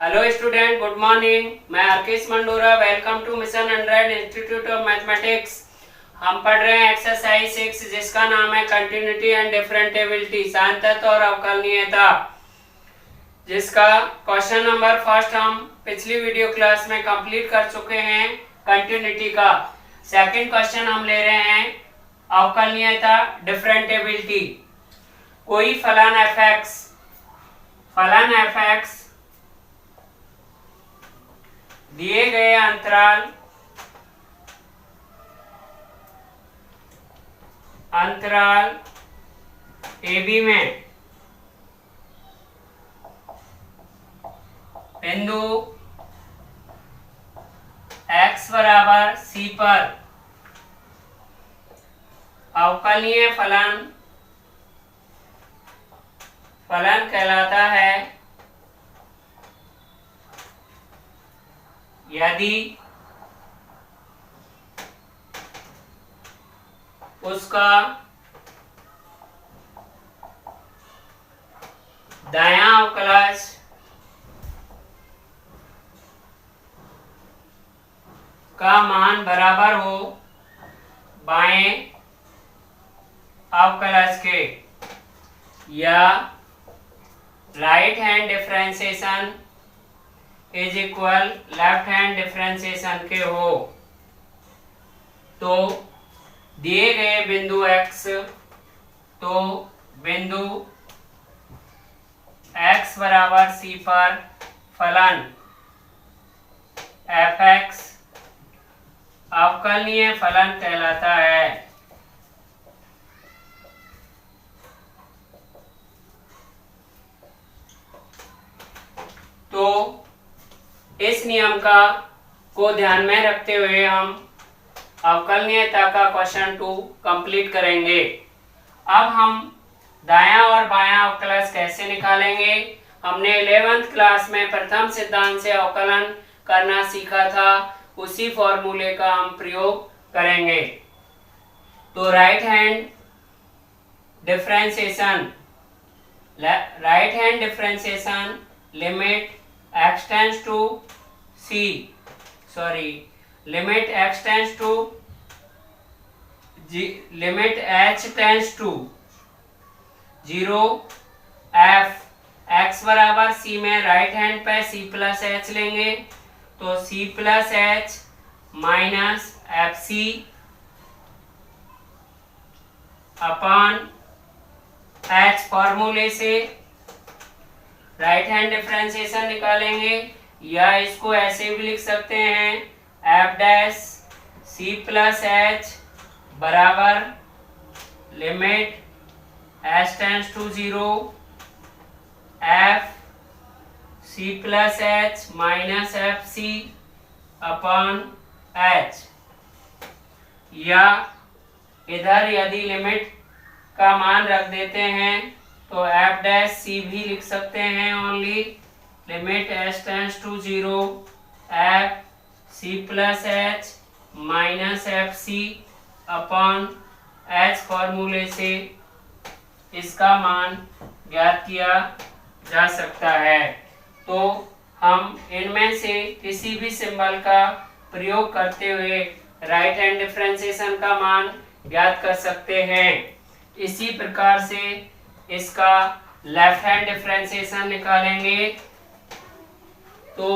Hello student, good morning. मैं Arkesh Mandora, welcome to Mission 100 Institute of Mathematics. हम पढ़ रहे हैं एक्सरसाइज 6 जिसका नाम है कंटिन्यूटी एंड डिफरेंटेबिलिटी, सांतत्व और अवकलनीयता, जिसका क्वेश्चन नंबर फर्स्ट हम पिछली वीडियो क्लास में कंप्लीट कर चुके हैं। कंटिन्यूटी का सेकंड क्वेश्चन हम ले रहे हैं अवकलनीयता, डिफरेंटेबिलिटी। कोई फलन एफ दिए गए अंतराल AB में बिंदु x बराबर c पर अवकलनीय फलन कहलाता है यदि उसका दायां अवकलज का मान बराबर हो बाएं अवकलज के, या right hand differentiation is equal left hand differentiation के हो, तो दिए गए बिंदु x बराबर c पर फलन fx अवकलनीय फलन कहलाता है। तो इस नियम को ध्यान में रखते हुए हम अवकलनीयता का क्वेश्चन 2 कंप्लीट करेंगे। अब हम दायां और बायां अवकलज कैसे निकालेंगे? हमने 11th क्लास में प्रथम सिद्धांत से अवकलन करना सीखा था, उसी फॉर्मूले का हम प्रयोग करेंगे। तो right hand differentiation limit x tends to limit h tends to 0 f x बराबर c में राइट हैंड पे c प्लस h लेंगे, तो c plus h minus F C upon h फॉर्मूले से राइट हैंड डिफरेंशिएशन निकालेंगे, या इसको ऐसे भी लिख सकते हैं F dash C plus H बराबर limit H tends to 0 F C plus H minus F C upon H, या इधर यदि लिमिट का मान रख देते हैं तो एफ डैश सी भी लिख सकते हैं, only limit H tends to 0 F C plus H minus F C upon H फॉर्मूले से इसका मान ज्ञात किया जा सकता है। तो हम इनमें से किसी भी सिंबल का प्रयोग करते हुए राइट हैंड डिफरेंशिएशन का मान ज्ञात कर सकते हैं। इसी प्रकार से इसका लेफ्ट हैंड डिफरेंशिएशन निकालेंगे, तो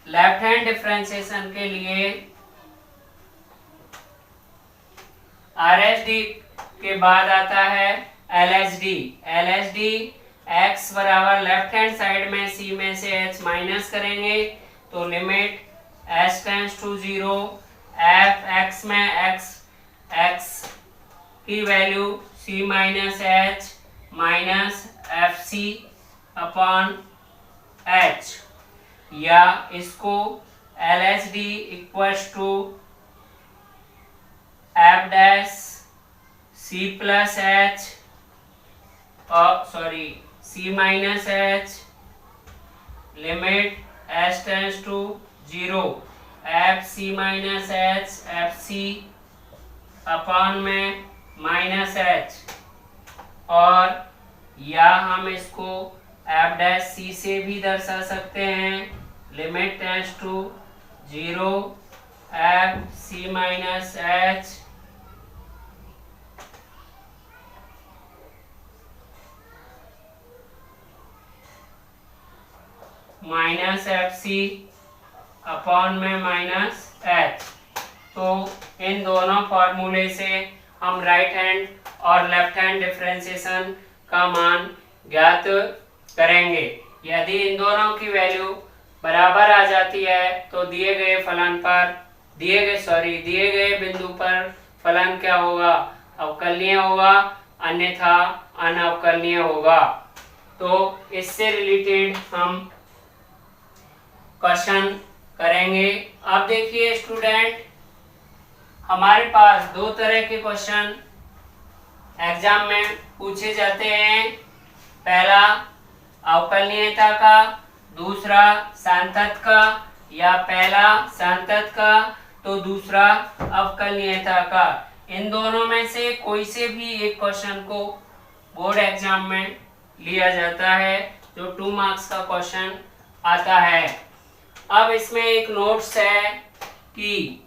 लेफ्ट हैंड डिफरेंशिएशन के लिए RHD के बाद आता है LHD x बराबर लेफ्ट हैंड साइड में c में से h माइनस करेंगे, तो limit h tends to 0 f x में x की value c minus h minus F C upon h, या इसको LHD equals to F dash C plus H C minus H limit h tends to 0 F C minus H F C upon में minus H, और या हम इसको F dash सी से भी दर्शा सकते हैं limit tends to 0 F C minus H minus F C upon में माइनस एच। तो इन दोनों फॉर्मूले से हम राइट हैंड और लेफ्ट हैंड डिफरेंशिएशन का मान ज्ञात करेंगे। यदि इन दोनों की वैल्यू बराबर आ जाती है तो दिए गए बिंदु पर फलन क्या होगा, अवकलनीय होगा, अन्यथा अनअवकलनीय होगा। तो इससे रिलेटेड हम क्वेश्चन करेंगे। अब देखिए स्टूडेंट, हमारे पास दो तरह के क्वेश्चन एग्जाम में पूछे जाते हैं। पहला अवकलनीयता का, दूसरा सांतत का, या पहला सांतत का तो दूसरा अवकलनीयता का। इन दोनों में से कोई से भी एक क्वेश्चन को बोर्ड एग्जाम में लिया जाता है, जो 2 मार्क्स का क्वेश्चन आता है। अब इसमें एक नोट्स है कि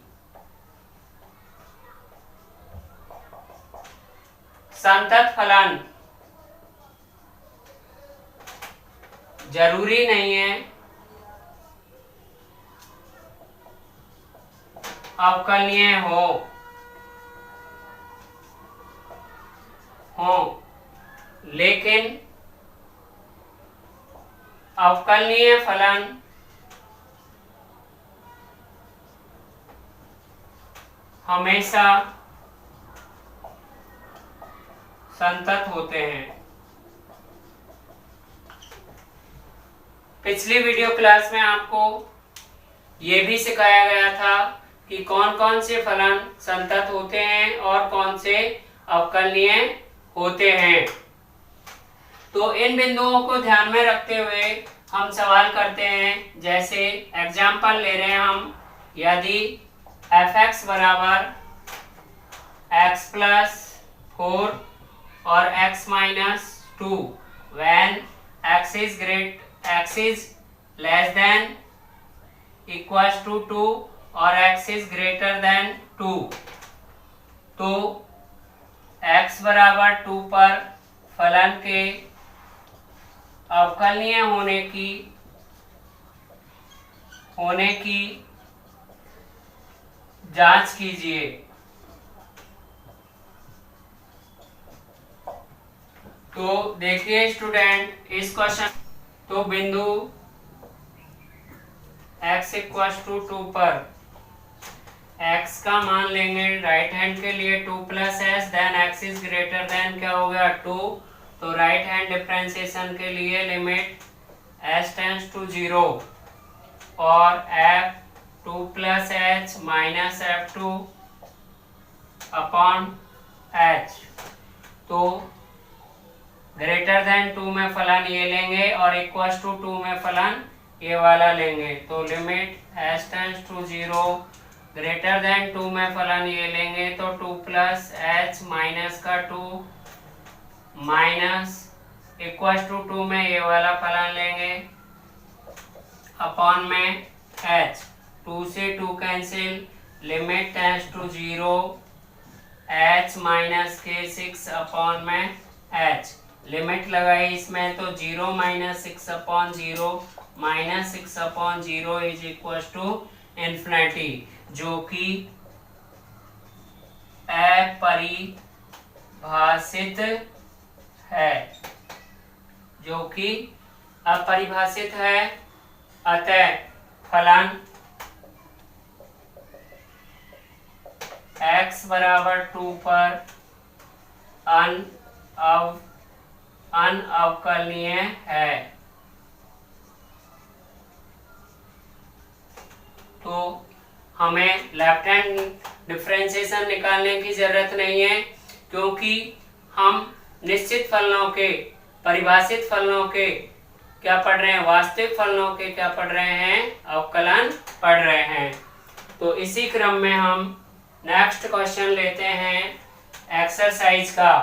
संतत फलन जरूरी नहीं है अवकलनीय हो, लेकिन अवकलनीय फलन हमेशा संतत होते हैं। पिछली वीडियो क्लास में आपको ये भी सिखाया गया था कि कौन कौन से फलन संतत होते हैं और कौन से अवकलनीय होते हैं। तो इन बिंदुओं को ध्यान में रखते हुए हम सवाल करते हैं। जैसे एग्जाम्पल ले रहे हैं हम, यदि f(x) बराबर x प्लस 4 और x minus 2 when x is less than equals to 2 और x is greater than 2, तो x बराबर 2 पर फलन के अवकलनीय होने की जांच कीजिए। तो देखिए स्टूडेंट, इस क्वेश्चन तो बिंदु x इक्वल्स टू 2 पर x का मान लेंगे राइट हैंड के लिए 2 plus S, then x is greater than क्या हो गया 2। तो राइट हैंड डिफरेंशिएशन के लिए लिमिट s टेंड्स टू 0 और f 2 plus H minus f2 upon h। तो ग्रेटर देन 2 में फलन ये लेंगे और इक्वल्स टू 2 में फलन ये वाला लेंगे। तो limit s tends to 0, greater than 2 में फलन ये लेंगे तो 2 प्लस h माइनस का 2 माइनस इक्वल्स टू 2 में ये वाला फलन लेंगे अपॉन में h। 2 से 2 cancel, limit tends to 0, h minus के 6 अपॉन में h। लिमिट लगाई इसमें तो 0 minus 6 upon 0 minus 6 upon 0 is equal to infinity, जो कि अपरिभाषित है, अतः फलन x बराबर 2 पर अनअवकलनीय है। तो हमें लेफ्ट हैंड डिफरेंशिएशन निकालने की जरूरत नहीं है, क्योंकि हम निश्चित फलनों के, परिभाषित फलनों के क्या पढ़ रहे हैं, वास्तविक फलनों के क्या पढ़ रहे हैं, अवकलन पढ़ रहे हैं। तो इसी क्रम में हम नेक्स्ट क्वेश्चन लेते हैं एक्सरसाइज का।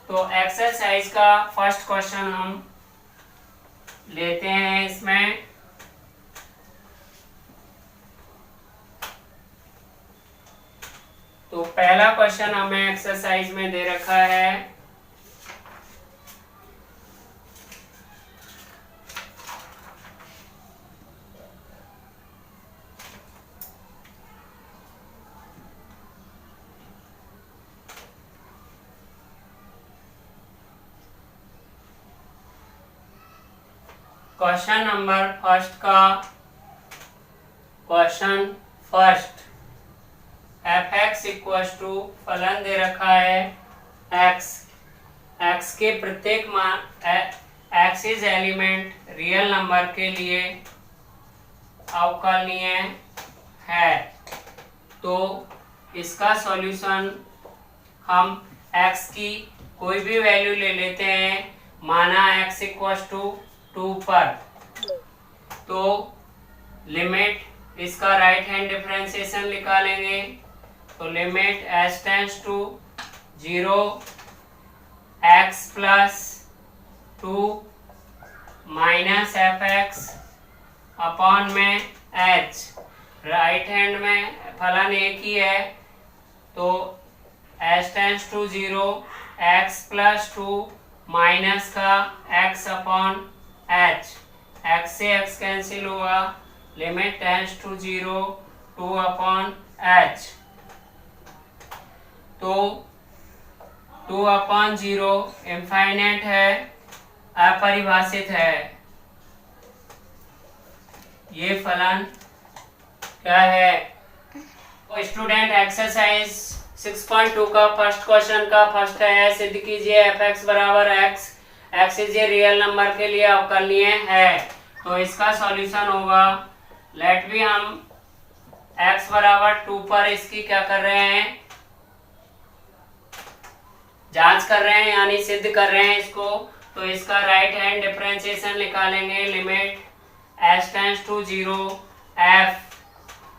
तो एक्सरसाइज का फर्स्ट क्वेश्चन हम लेते हैं इसमें। तो पहला क्वेश्चन हमें एक्सरसाइज में दे रखा है, question number first F X equal to फलन दे रखा है एक्स के प्रत्येक मान X is element real number के लिए अवकलनीय है। तो इसका सॉल्यूशन हम x की कोई भी वैल्यू ले लेते हैं, माना x इक्वल टू 2 पर। तो लिमिट इसका राइट हैंड डिफरेंशिएशन निकालेंगे। तो limit s tends to 0 x plus 2 minus F X upon में h। राइट हैंड में फलन एक ही है, तो s tends to 0 x plus 2 minus का x अपॉन h। x से x कैंसिल हुआ, limit tends to 0 2 upon h। तो 2 अपॉन 0 इनफाइनाइट है, अपरिभाषित है। ये फलन क्या है? तो स्टूडेंट एक्सरसाइज 6.2 का फर्स्ट क्वेश्चन का फर्स्ट है, सिद्ध कीजिए एफ एक्स बराबर x is a real number के लिए अवकलनीय है। तो इसका सॉल्यूशन होगा, लेट बी हम x बराबर 2 पर इसकी क्या कर रहे हैं, जांच कर रहे हैं यानी सिद्ध कर रहे हैं इसको। तो इसका राइट हैंड डिफरेंशिएशन निकालेंगे। Limit s tends to 0 f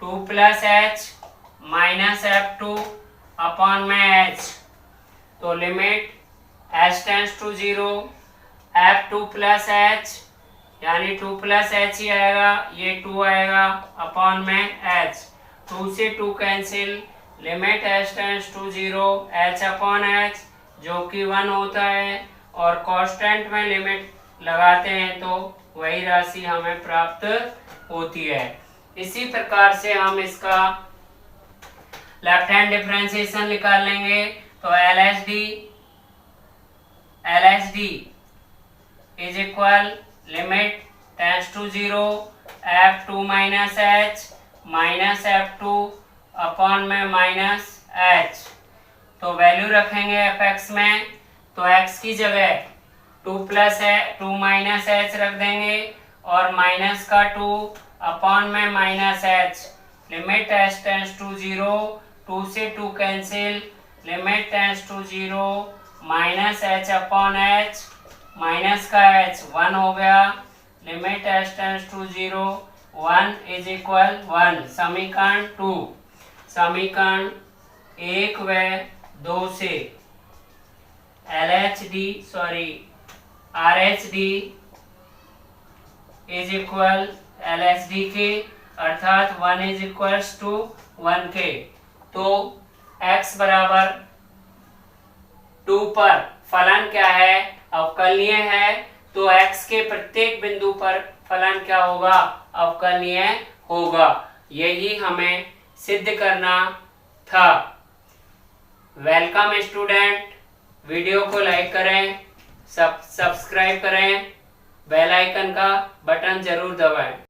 2 plus h minus f2 upon में h। तो limit s tends to 0 f2 plus h यानी 2 प्लस h ही आएगा, ये 2 आएगा अपॉन में h। 2 से 2 cancel, limit s tends to 0 h upon h जो कि 1 होता है, और कांस्टेंट में लिमिट लगाते हैं तो वही राशि हमें प्राप्त होती है। इसी प्रकार से हम इसका लेफ्ट हैंड डिफरेंशिएशन निकाल लेंगे। तो LHD is equal limit tends to 0 f2 minus h minus f2 upon में माइनस h। तो वैल्यू रखेंगे एफ एक्स में, तो x की जगह 2 प्लस है 2 माइनस h रख देंगे, और माइनस का 2 अपॉन में minus h। Limit s tends to 0 2 से 2 cancel, limit tends to 0 minus h upon h, minus का h 1 हो गया। Limit s tends to 0 1 is equal 1। समीकरण 2, समीकरण 1 व 2 से RHD इज इक्वल LHD के, अर्थात 1 इज इक्वल टू 1 के। तो x बराबर 2 पर फलन क्या है, अवकलनीय है। तो x के प्रत्येक बिंदु पर फलन क्या होगा, अवकलनीय होगा। यही हमें सिद्ध करना था। वेलकम स्टूडेंट, वीडियो को लाइक करें, सब्सक्राइब करें, बेल आइकन का बटन जरूर दबाएं।